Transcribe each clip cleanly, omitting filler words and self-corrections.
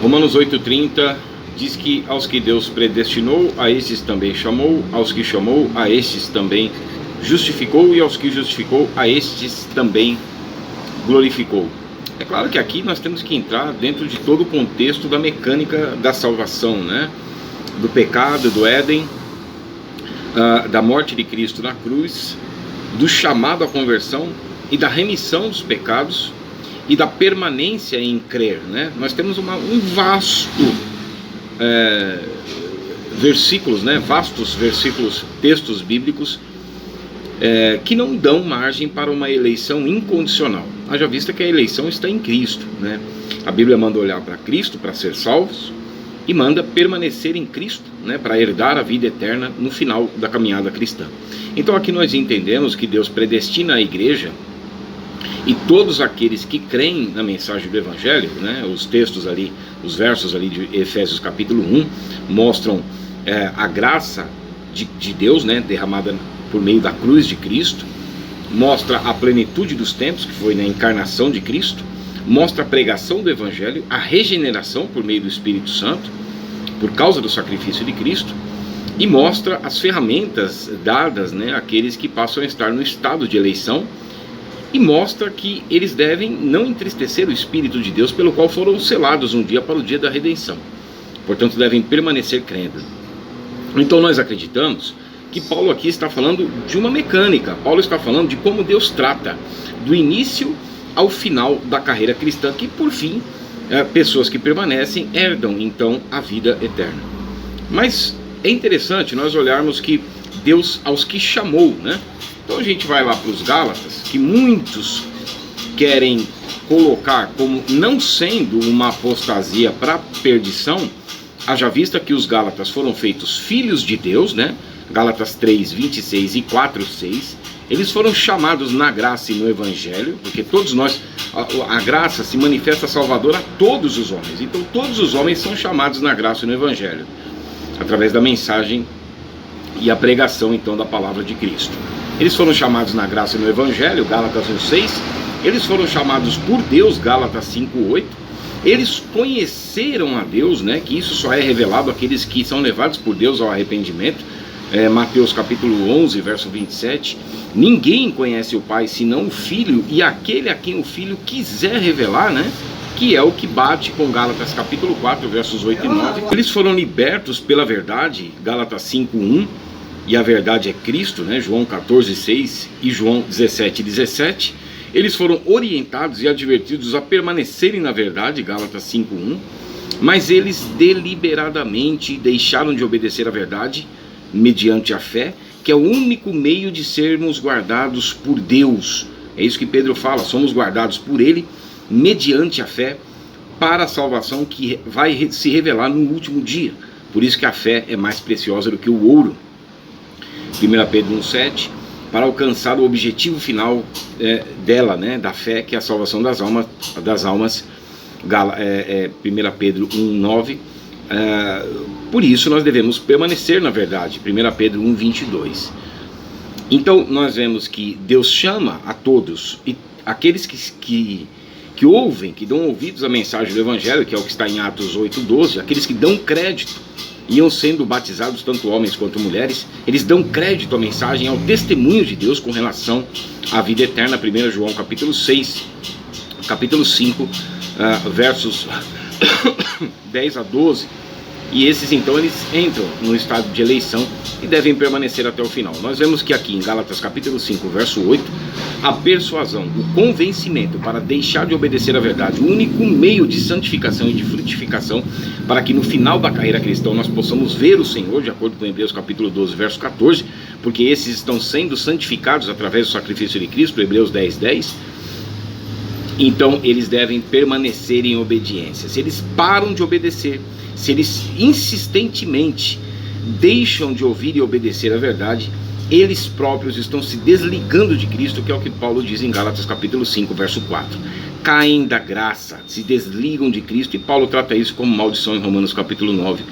Romanos 8,30 diz que aos que Deus predestinou, a estes também chamou, aos que chamou, a estes também justificou, e aos que justificou, a estes também glorificou. É claro que aqui nós temos que entrar dentro de todo o contexto da mecânica da salvação, né? Do pecado, do Éden, da morte de Cristo na cruz, do chamado à conversão e da remissão dos pecados e da permanência em crer, né? Nós temos um vasto versículos, né? Vastos versículos, textos bíblicos que não dão margem para uma eleição incondicional. Haja vista que a eleição está em Cristo, né? A Bíblia manda olhar para Cristo para ser salvos e manda permanecer em Cristo, né? Para herdar a vida eterna no final da caminhada cristã. Então aqui nós entendemos que Deus predestina a igreja e todos aqueles que creem na mensagem do Evangelho, né? Os textos ali, os versos ali de Efésios capítulo 1 mostram a graça de Deus, né? Derramada por meio da cruz de Cristo, mostra a plenitude dos tempos, que foi na encarnação de Cristo, mostra a pregação do Evangelho, a regeneração por meio do Espírito Santo, por causa do sacrifício de Cristo, e mostra as ferramentas dadas, né, àqueles que passam a estar no estado de eleição, e mostra que eles devem não entristecer o Espírito de Deus, pelo qual foram selados um dia para o dia da redenção. Portanto, devem permanecer crendo. Então nós acreditamos que Paulo aqui está falando de uma mecânica. Paulo está falando de como Deus trata do início ao final da carreira cristã, que por fim, pessoas que permanecem herdam então a vida eterna. Mas é interessante nós olharmos que Deus aos que chamou, né? Então a gente vai lá para os Gálatas, que muitos querem colocar como não sendo uma apostasia para perdição, haja vista que os Gálatas foram feitos filhos de Deus, né? Gálatas 3, 26 e 4, 6, eles foram chamados na graça e no Evangelho, porque todos nós, a graça se manifesta salvadora a todos os homens, então todos os homens são chamados na graça e no Evangelho, através da mensagem e a pregação então da palavra de Cristo. Eles foram chamados na graça e no Evangelho, Gálatas 1, 6, eles foram chamados por Deus, Gálatas 5, 8, eles conheceram a Deus, né, que isso só é revelado àqueles que são levados por Deus ao arrependimento, Mateus capítulo 11, verso 27, ninguém conhece o Pai senão o Filho, e aquele a quem o Filho quiser revelar, né? Que é o que bate com Gálatas capítulo 4, versos 8 e 9. Eles foram libertos pela verdade, Gálatas 5, 1, e a verdade é Cristo, né? João 14, 6 e João 17, 17. Eles foram orientados e advertidos a permanecerem na verdade, Gálatas 5, 1, mas eles deliberadamente deixaram de obedecer à verdade, mediante a fé, que é o único meio de sermos guardados por Deus. É isso que Pedro fala, somos guardados por Ele, mediante a fé, para a salvação que vai se revelar no último dia. Por isso que a fé é mais preciosa do que o ouro. 1 Pedro 1,7, para alcançar o objetivo final dela, né, da fé, que é a salvação das almas, 1 Pedro 1,9. Por isso nós devemos permanecer na verdade, 1 Pedro 1, 22. Então nós vemos que Deus chama a todos, e aqueles que ouvem, que dão ouvidos à mensagem do Evangelho, que é o que está em Atos 8, 12, aqueles que dão crédito, iam sendo batizados tanto homens quanto mulheres, eles dão crédito à mensagem, ao testemunho de Deus com relação à vida eterna. 1 João capítulo 6, capítulo 5, versos 10 a 12, e esses então eles entram no estado de eleição e devem permanecer até o final. Nós vemos que aqui em Gálatas capítulo 5, verso 8, a persuasão, o convencimento para deixar de obedecer à verdade, o único meio de santificação e de frutificação, para que no final da carreira cristã nós possamos ver o Senhor, de acordo com Hebreus capítulo 12, verso 14, porque esses estão sendo santificados através do sacrifício de Cristo, Hebreus 10, 10, então eles devem permanecer em obediência. Se eles param de obedecer, se eles insistentemente deixam de ouvir e obedecer a verdade, eles próprios estão se desligando de Cristo, que é o que Paulo diz em Gálatas capítulo 5, verso 4. Caem da graça, se desligam de Cristo, e Paulo trata isso como maldição em Romanos capítulo 9,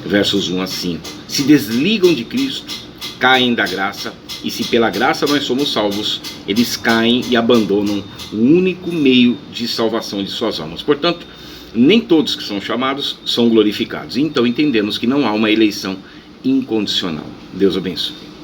versos 1 a 5. Se desligam de Cristo, caem da graça, e se pela graça nós somos salvos, eles caem e abandonam o único meio de salvação de suas almas. Portanto, nem todos que são chamados são glorificados. Então entendemos que não há uma eleição incondicional. Deus abençoe.